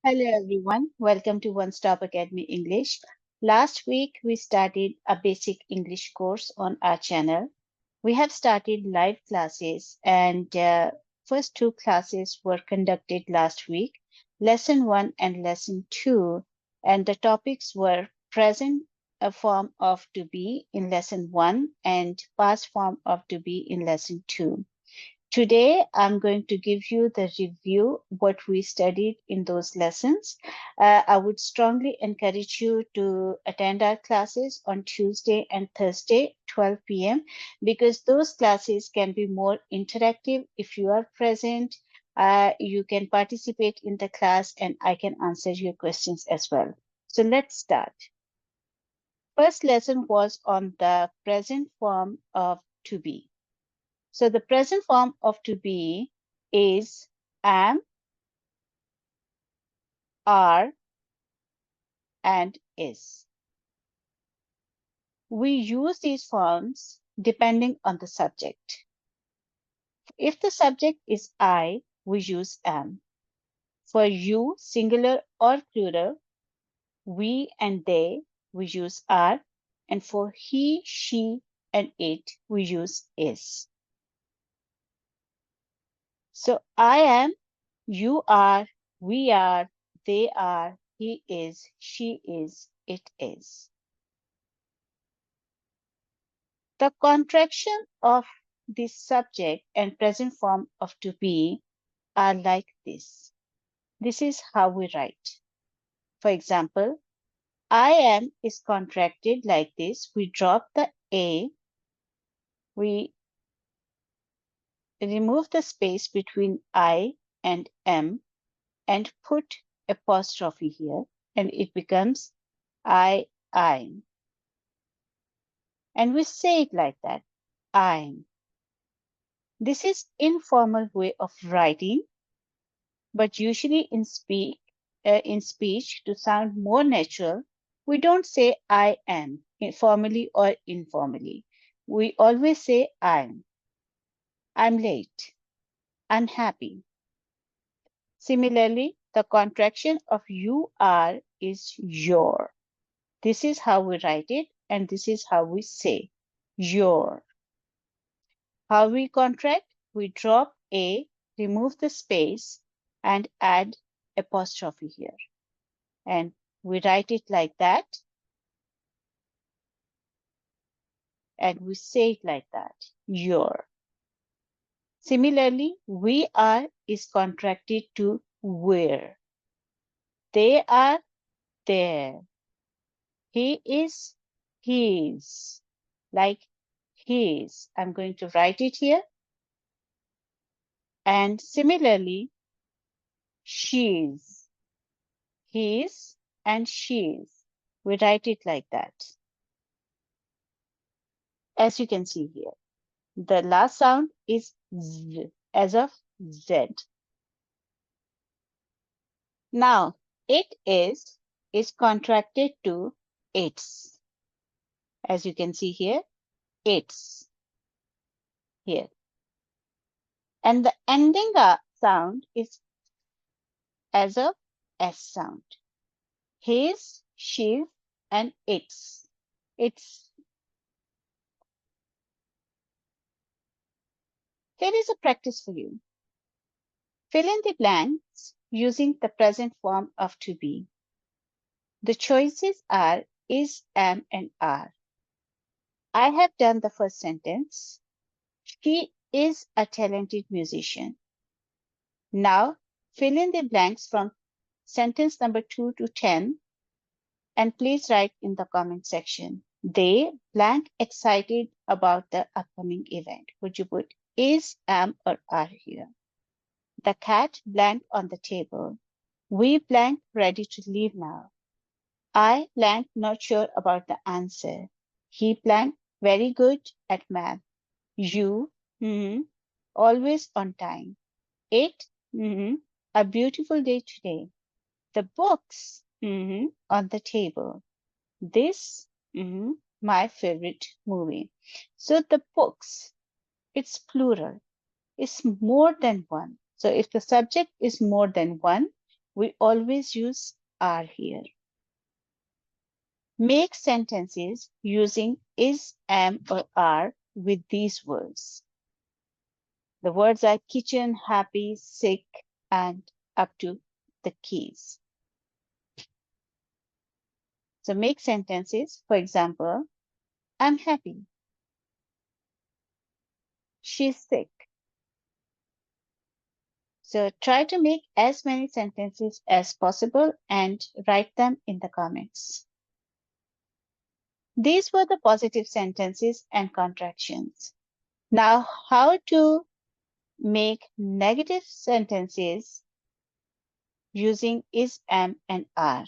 Hello everyone, welcome to One Stop Academy English. Last week we started a basic English course on our channel. We have started live classes and first two classes were conducted last week, lesson 1 and lesson 2, and the topics were present form of to be in lesson 1 and past form of to be in lesson 2. Today, I'm going to give you the review what we studied in those lessons. I would strongly encourage you to attend our classes on Tuesday and Thursday, 12 p.m., because those classes can be more interactive. If you are present, you can participate in the class and I can answer your questions as well. So let's start. First lesson was on the present form of to be. So the present form of to be is am, are, and is. We use these forms depending on the subject. If the subject is I, we use am. For you, singular or plural, we and they, we use are. And for he, she, and it, we use is. So I am, you are, we are, they are, he is, she is, it is. The contraction of this subject and present form of to be are like this. This is how we write. For example, I am is contracted like this. We drop the A, we remove the space between I and M and put apostrophe here, and it becomes I'm. And we say it like that, I'm. This is informal way of writing, but usually in speech to sound more natural, we don't say I am formally or informally. We always say I'm late, unhappy. Similarly, the contraction of you are is your. This is how we write it, and this is how we say your. How we contract? We drop a, remove the space, and add apostrophe here. And we write it like that. And we say it like that, your. Similarly, we are is contracted to where. They are there. He is his. Like his. I'm going to write it here. And similarly, she's, his, and she's. We write it like that. As you can see here, the last sound is z, as of Z. Now, it is contracted to its. As you can see here, its here. And the ending sound is as a S sound. His, she, and its. Its. Here is a practice for you. Fill in the blanks using the present form of to be. The choices are is, am, and are. I have done the first sentence. She is a talented musician. Now, fill in the blanks from sentence number 2 to 10, and please write in the comment section. They blank excited about the upcoming event. Would you put is, am, or are here? The cat blank on the table. We blank ready to leave now. I blank not sure about the answer. He blank very good at math. You always on time. It a beautiful day today. The books on the table. This my favorite movie. So the books, it's plural. It's more than one. So if the subject is more than one, we always use are here. Make sentences using is, am, or are with these words. The words are kitchen, happy, sick, and up to the keys. So make sentences. For example, I'm happy. She's sick. So try to make as many sentences as possible and write them in the comments. These were the positive sentences and contractions. Now, how to make negative sentences using is, am, and are,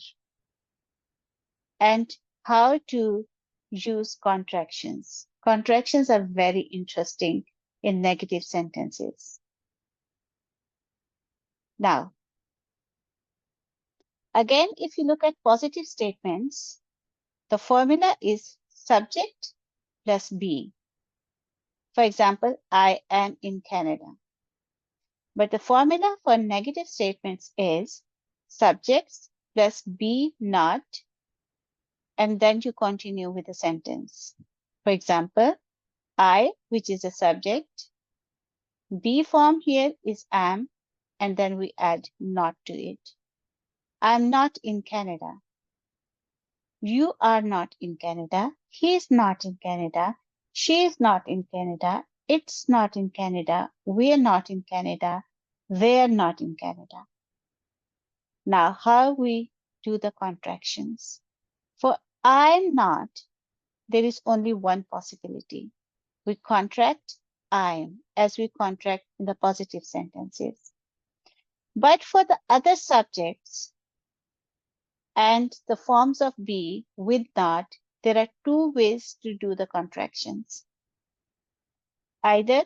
and how to use contractions. Contractions are very interesting in negative sentences. Now, again, if you look at positive statements, the formula is subject plus be. For example, I am in Canada. But the formula for negative statements is subjects plus be not, and then you continue with the sentence. For example, I, which is a subject, be form here is am, and then we add not to it. I'm not in Canada. You are not in Canada. He is not in Canada. She is not in Canada. It's not in Canada. We're not in Canada. They're not in Canada. Now, how we do the contractions? For I'm not, there is only one possibility. We contract I'm as we contract in the positive sentences. But for the other subjects and the forms of be with not, there are two ways to do the contractions. Either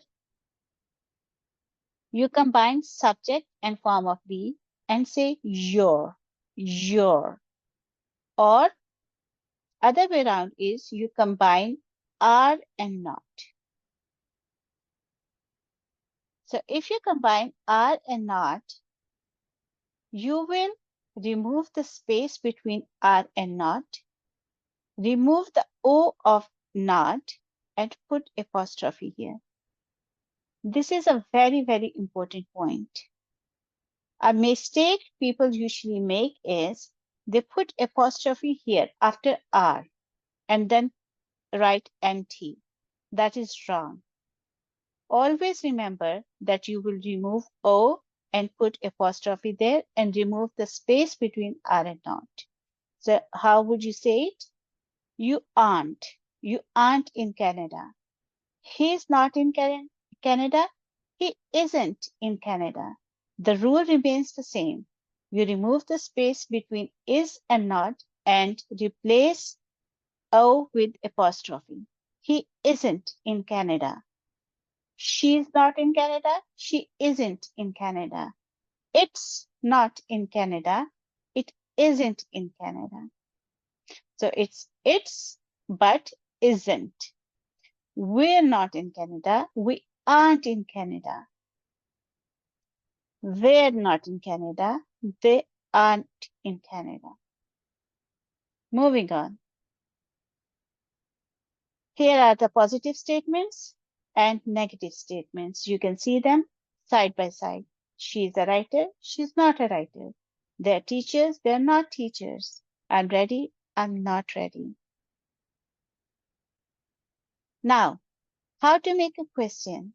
you combine subject and form of be and say your, or other way around is you combine are and not. So if you combine are and not, you will remove the space between are and not, remove the O of not, and put apostrophe here. This is a very, very important point. A mistake people usually make is they put apostrophe here after are and then write NT. That is wrong. Always remember that you will remove O and put apostrophe there and remove the space between are and not. So how would you say it? You aren't. You aren't in Canada. He's not in Canada. He isn't in Canada. The rule remains the same. You remove the space between is and not and replace O with apostrophe. He isn't in Canada. She's not in Canada. She isn't in Canada. It's not in Canada. It isn't in Canada. So it's, but isn't. We're not in Canada. We aren't in Canada. They're not in Canada. They aren't in Canada. Moving on. Here are the positive statements and negative statements. You can see them side by side. She's a writer. She's not a writer. They're teachers. They're not teachers. I'm ready. I'm not ready. Now, how to make a question?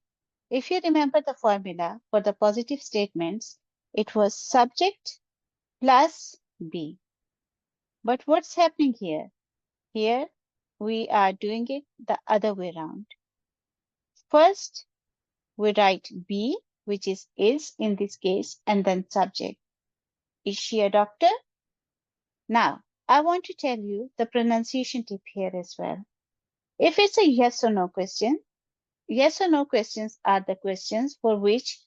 If you remember the formula for the positive statements, it was subject plus be. But what's happening here? Here, we are doing it the other way around. First, we write be, which is in this case, and then subject. Is she a doctor? Now, I want to tell you the pronunciation tip here as well. If it's a yes or no question, yes or no questions are the questions for which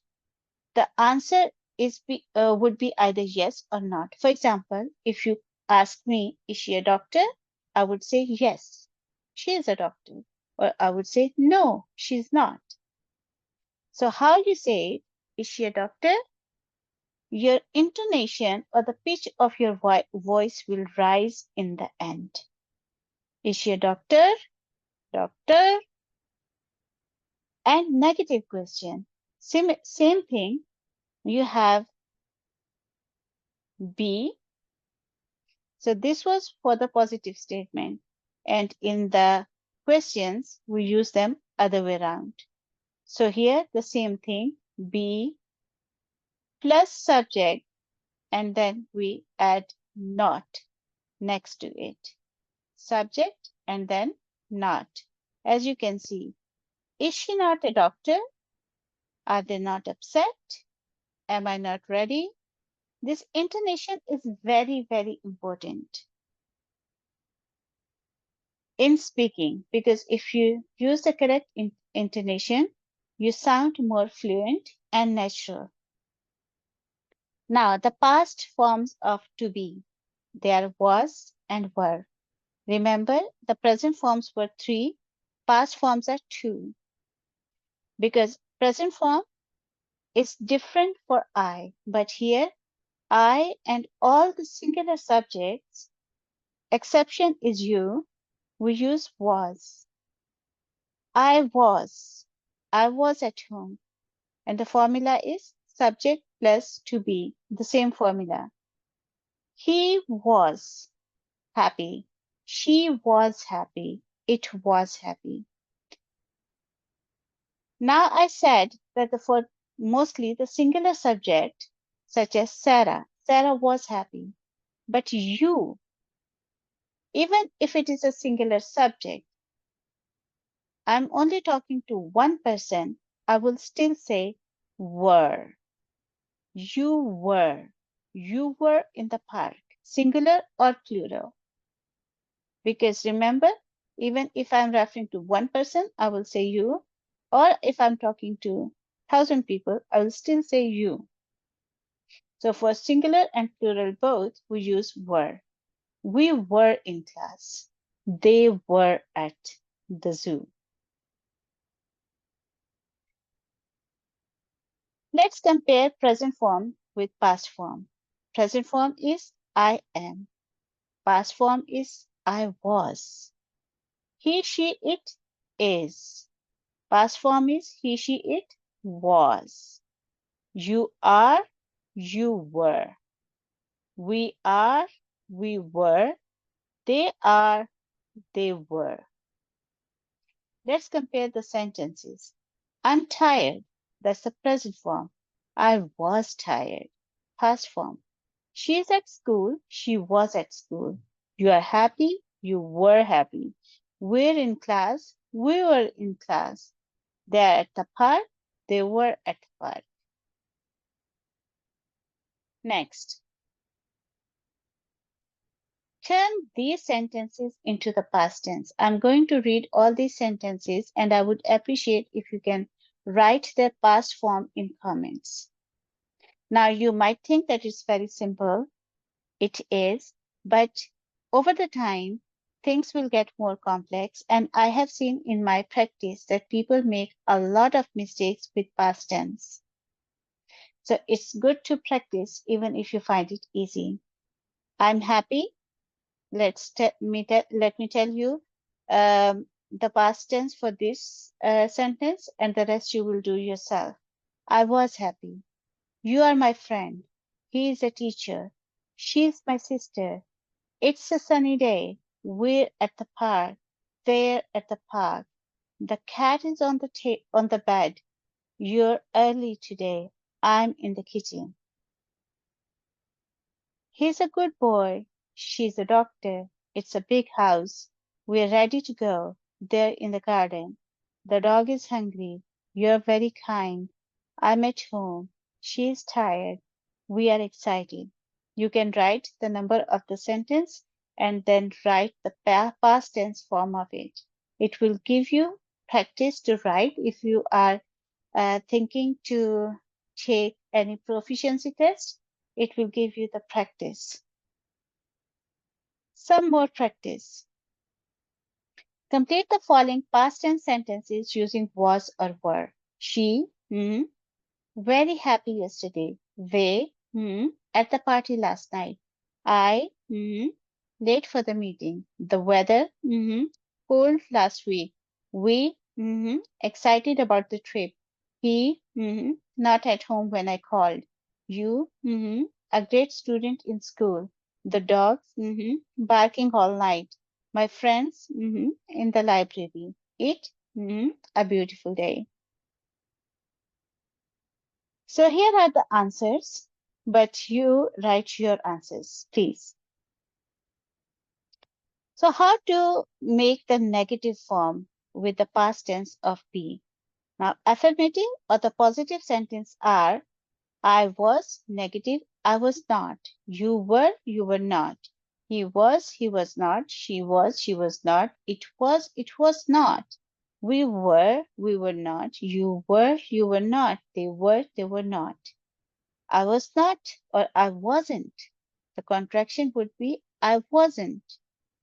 the answer would be either yes or not. For example, if you ask me, is she a doctor? I would say yes, she is a doctor. Or I would say no, she's not. So how you say it, is she a doctor? your intonation or the pitch of your voice will rise in the end. Is she a doctor? Doctor. And negative question. Same thing. You have be. So this was for the positive statement. And in the questions, we use them other way around. So here the same thing, be plus subject, and then we add not next to it. Subject and then not. As you can see, is she not a doctor? Are they not upset? Am I not ready? This intonation is very, very important in speaking, because if you use the correct intonation, you sound more fluent and natural. Now, the past forms of to be, there was and were. Remember, the present forms were 3, past forms are 2, because present form is different for I, but here I and all the singular subjects, exception is you, we use was. I was at home, and the formula is subject plus to be, the same formula. He was happy. She was happy. It was happy. Now I said that for mostly the singular subject, such as Sarah was happy. But you, even if it is a singular subject, I'm only talking to one person, I will still say were. You were. You were in the park, singular or plural. Because remember, even if I'm referring to one person, I will say you. Or if I'm talking to 1,000 people, I will still say you. So for singular and plural both, we use were. We were in class. They were at the zoo. Let's compare present form with past form. Present form is I am. Past form is I was. He, she, it is. Past form is he, she, it was. You are, you were. We are, we were. They are, they were. Let's compare the sentences. I'm tired. That's the present form. I was tired. Past form. She's at school. She was at school. You are happy. You were happy. We're in class. We were in class. They're at the park. They were at the park. Next. Turn these sentences into the past tense. I'm going to read all these sentences, and I would appreciate if you can write their past form in comments. Now, you might think that it's very simple. It is, but over the time, things will get more complex. And I have seen in my practice that people make a lot of mistakes with past tense. So it's good to practice even if you find it easy. I'm happy. Let me tell you the past tense for this sentence, and the rest you will do yourself. I was happy. You are my friend. He is a teacher. She is my sister. It's a sunny day. We're at the park. They're at the park. The cat is on the bed. You're early today. I'm in the kitchen. He's a good boy. She's a doctor. It's a big house. We're ready to go. They're in the garden. The dog is hungry. You're very kind. I'm at home. She's tired. We are excited. You can write the number of the sentence and then write the past tense form of it. It will give you practice to write if you are thinking to take any proficiency test. It will give you the practice. Some more practice. Complete the following past tense sentences using was or were. She, very happy yesterday. They, At the party last night. I late for the meeting. The weather cold last week. We excited about the trip. He not at home when I called. You a great student in school. The dogs barking all night. My friends in the library. It a beautiful day. So here are the answers, but you write your answers, please. So how to make the negative form with the past tense of be? Now, affirmative or the positive sentence are I was negative, I was not. You were not. He was not. She was not. It was not. We were not. You were not. They were not. I was not or I wasn't. The contraction would be I wasn't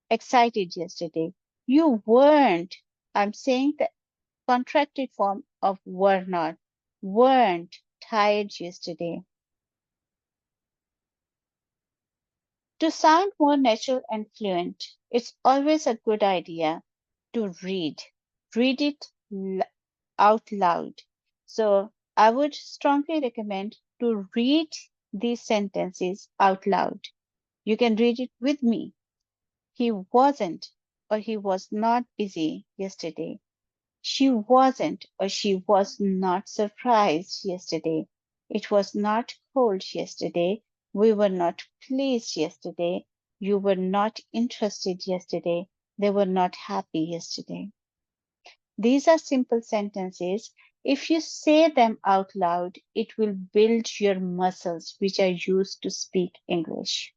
excited yesterday. You weren't. I'm saying the contracted form of were not. Weren't tired yesterday. To sound more natural and fluent, it's always a good idea to read. Read it out loud. So I would strongly recommend to read these sentences out loud. You can read it with me. He wasn't or he was not busy yesterday. She wasn't or she was not surprised yesterday. It was not cold yesterday. We were not pleased yesterday. You were not interested yesterday. They were not happy yesterday. These are simple sentences. If you say them out loud, it will build your muscles, which are used to speak English.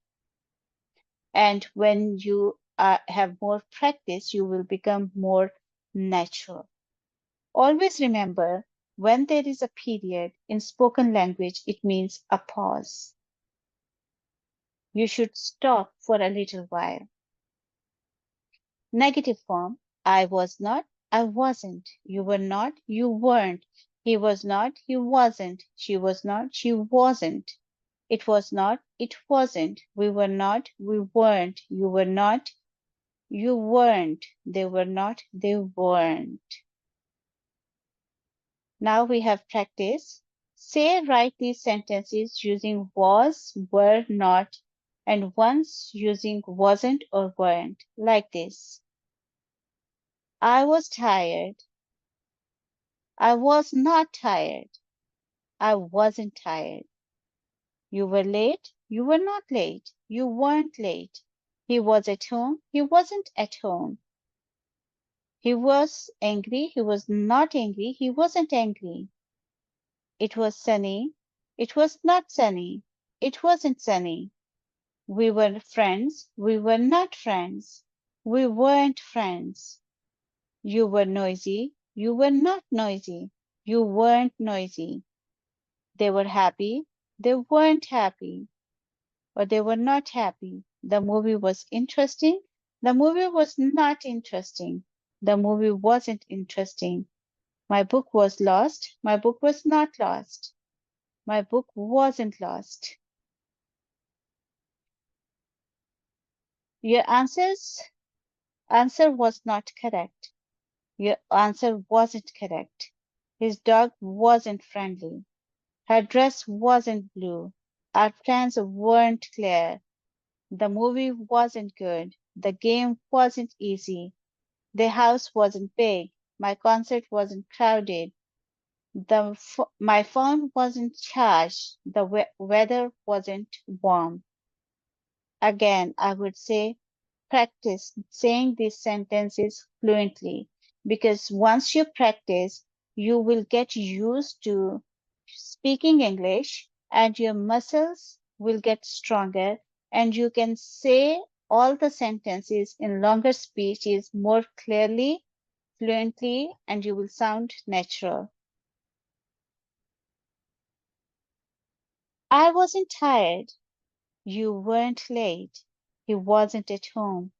And when you have more practice, you will become more natural. Always remember, when there is a period in spoken language, it means a pause. You should stop for a little while. Negative form, I was not, I wasn't. You were not, you weren't. He was not, he wasn't. She was not, she wasn't. It was not, it wasn't. We were not, we weren't. You were not, you weren't. They were not, they weren't. Now we have practice. Say, write these sentences using was, were, not, and once using wasn't or weren't, like this. I was tired. I was not tired. I wasn't tired. You were late. You were not late. You weren't late. He was at home. He wasn't at home. He was angry. He was not angry. He wasn't angry. It was sunny. It was not sunny. It wasn't sunny. We were friends. We were not friends. We weren't friends. You were noisy. You were not noisy. You weren't noisy. They were happy. They weren't happy. Or they were not happy. The movie was interesting. The movie was not interesting. The movie wasn't interesting. My book was lost. My book was not lost. My book wasn't lost. Your answer was not correct. Your answer wasn't correct. His dog wasn't friendly. Her dress wasn't blue. Our plans weren't clear. The movie wasn't good. The game wasn't easy. The house wasn't big. My concert wasn't crowded. My phone wasn't charged. The weather wasn't warm. Again, I would say practice saying these sentences fluently, because once you practice, you will get used to speaking English and your muscles will get stronger and you can say all the sentences in longer speeches more clearly, fluently, and you will sound natural. I wasn't tired. You weren't late. He wasn't at home.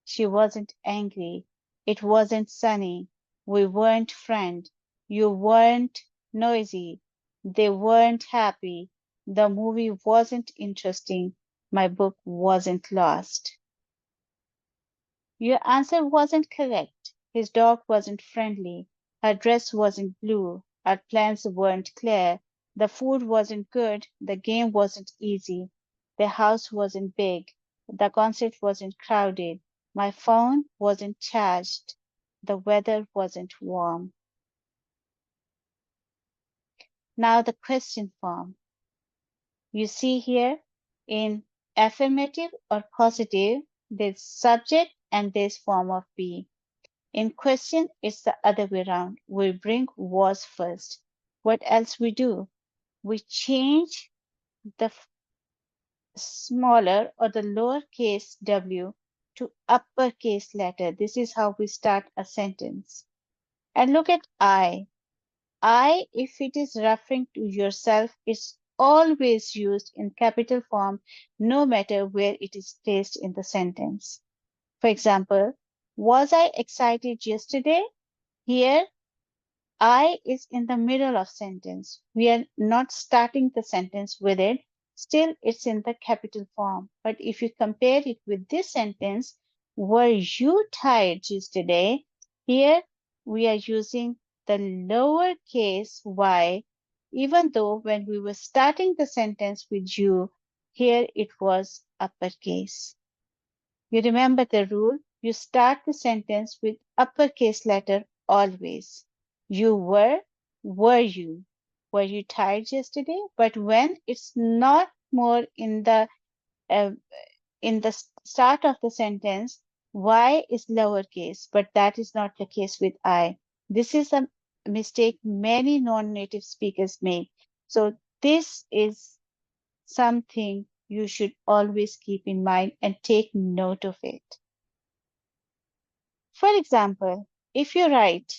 She wasn't angry. It wasn't sunny. We weren't friends. You weren't noisy. They weren't happy. The movie wasn't interesting. My book wasn't lost. Your answer wasn't correct. His dog wasn't friendly. Her dress wasn't blue. Our plans weren't clear. The food wasn't good. The game wasn't easy. The house wasn't big. The concert wasn't crowded. My phone wasn't charged. The weather wasn't warm. Now the question form. You see here in affirmative or positive, there's subject and there's form of be. In question, it's the other way around. We bring was first. What else we do? We change the smaller or the lowercase w to uppercase letter. This is how we start a sentence. And look at I. I, if it is referring to yourself, is always used in capital form, no matter where it is placed in the sentence. For example, was I excited yesterday? Here, I is in the middle of sentence. We are not starting the sentence with it. Still, it's in the capital form. But if you compare it with this sentence, were you tired yesterday? Here, we are using the lowercase y, even though when we were starting the sentence with you, here it was uppercase. You remember the rule? You start the sentence with uppercase letter always. You were you? Were you tired yesterday? But when it's not more uh, in the start of the sentence, Y is lowercase, but that is not the case with I. This is a mistake many non-native speakers make. So this is something you should always keep in mind and take note of it. For example, if you write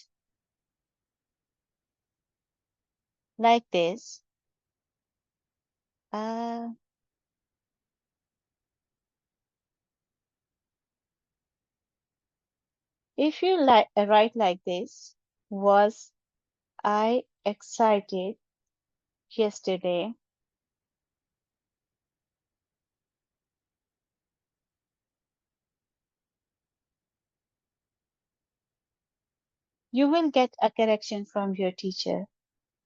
like this, uh, if you write like this, was I excited yesterday? You will get a correction from your teacher.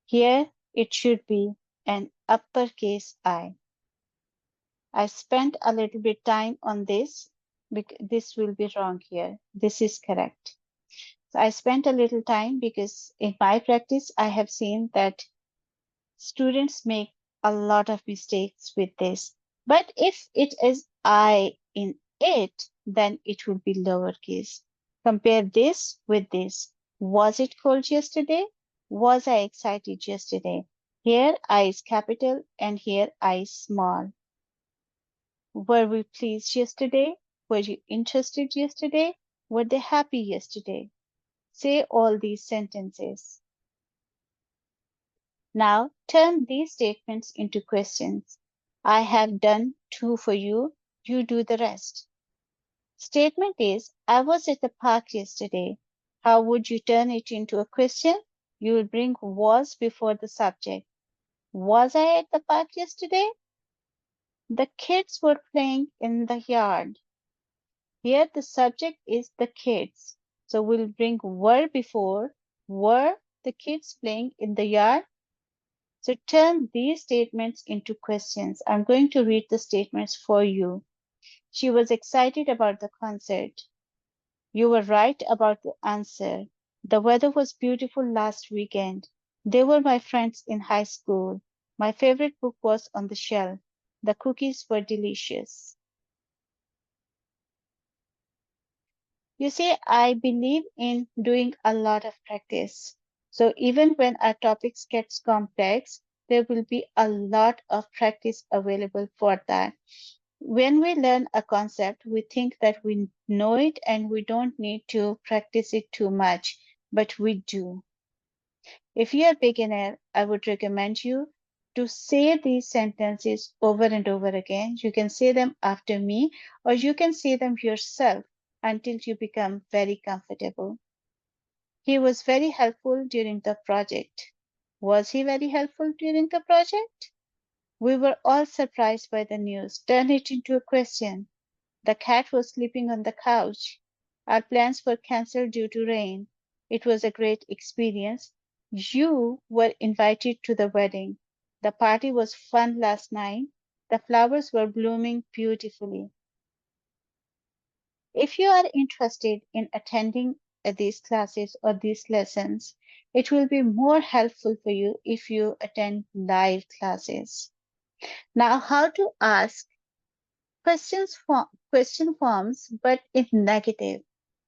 Here it should be an uppercase I. I spent a little bit time on this because this will be wrong here. This is correct. So I spent a little time because in my practice, I have seen that students make a lot of mistakes with this. But if it is I in it, then it will be lowercase. Compare this with this. Was it cold yesterday? Was I excited yesterday? Here I is capital and here I is small. Were we pleased yesterday? Were you interested yesterday? Were they happy yesterday? Say all these sentences. Now turn these statements into questions. I have done two for you. You do the rest. Statement is, I was at the park yesterday. How would you turn it into a question? You will bring was before the subject. Was I at the park yesterday? The kids were playing in the yard. Here the subject is the kids. So we'll bring were before. Were the kids playing in the yard? So turn these statements into questions. I'm going to read the statements for you. She was excited about the concert. You were right about the answer. The weather was beautiful last weekend. They were my friends in high school. My favorite book was on the shelf. The cookies were delicious. You see, I believe in doing a lot of practice. So even when our topics gets complex, there will be a lot of practice available for that. When we learn a concept, we think that we know it and we don't need to practice it too much, but we do. If you're a beginner, I would recommend you to say these sentences over and over again. You can say them after me, or you can say them yourself until you become very comfortable. He was very helpful during the project. Was he very helpful during the project? We were all surprised by the news. Turn it into a question. The cat was sleeping on the couch. Our plans were cancelled due to rain. It was a great experience. You were invited to the wedding. The party was fun last night. The flowers were blooming beautifully. If you are interested in attending these classes or these lessons, it will be more helpful for you if you attend live classes. Now, how to ask question forms, but in negative.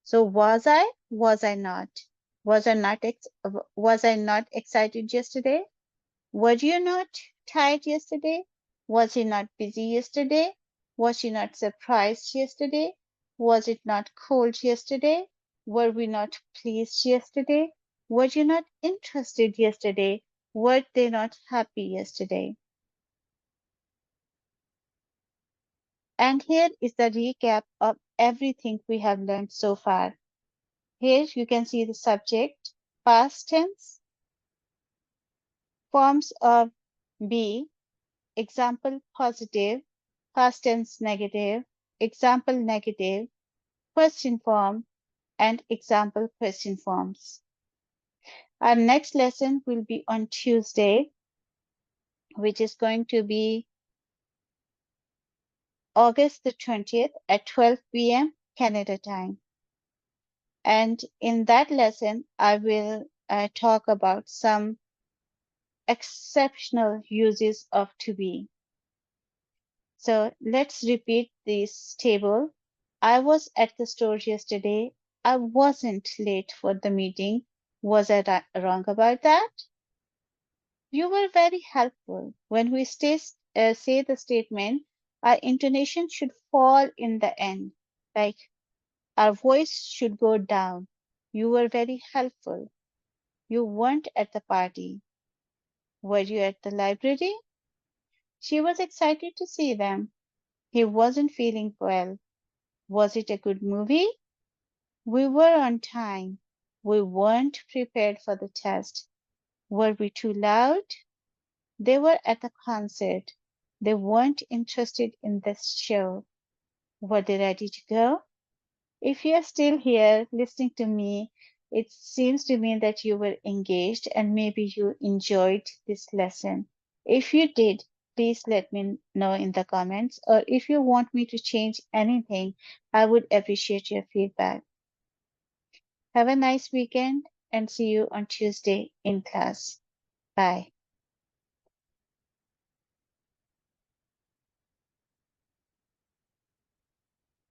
So was I? Was I not? Was I not excited yesterday? Were you not tired yesterday? Was he not busy yesterday? Was she not surprised yesterday? Was it not cold yesterday? Were we not pleased yesterday? Were you not interested yesterday? Were they not happy yesterday? And here is the recap of everything we have learned so far. Here you can see the subject, past tense, forms of be, example positive, past tense negative, example negative, question form, and example question forms. Our next lesson will be on Tuesday, which is going to be August the 20th at 12 p.m. Canada time. And in that lesson, I will talk about some exceptional uses of to be. So let's repeat this table. I was at the store yesterday. I wasn't late for the meeting. Was I wrong about that? You were very helpful. When we say the statement, our intonation should fall in the end, like our voice should go down. You were very helpful. You weren't at the party. Were you at the library? She was excited to see them. He wasn't feeling well. Was it a good movie? We were on time. We weren't prepared for the test. Were we too loud? They were at the concert. They weren't interested in the show. Were they ready to go? If you're still here listening to me, it seems to me that you were engaged and maybe you enjoyed this lesson. If you did, please let me know in the comments, or if you want me to change anything, I would appreciate your feedback. Have a nice weekend and see you on Tuesday in class. Bye.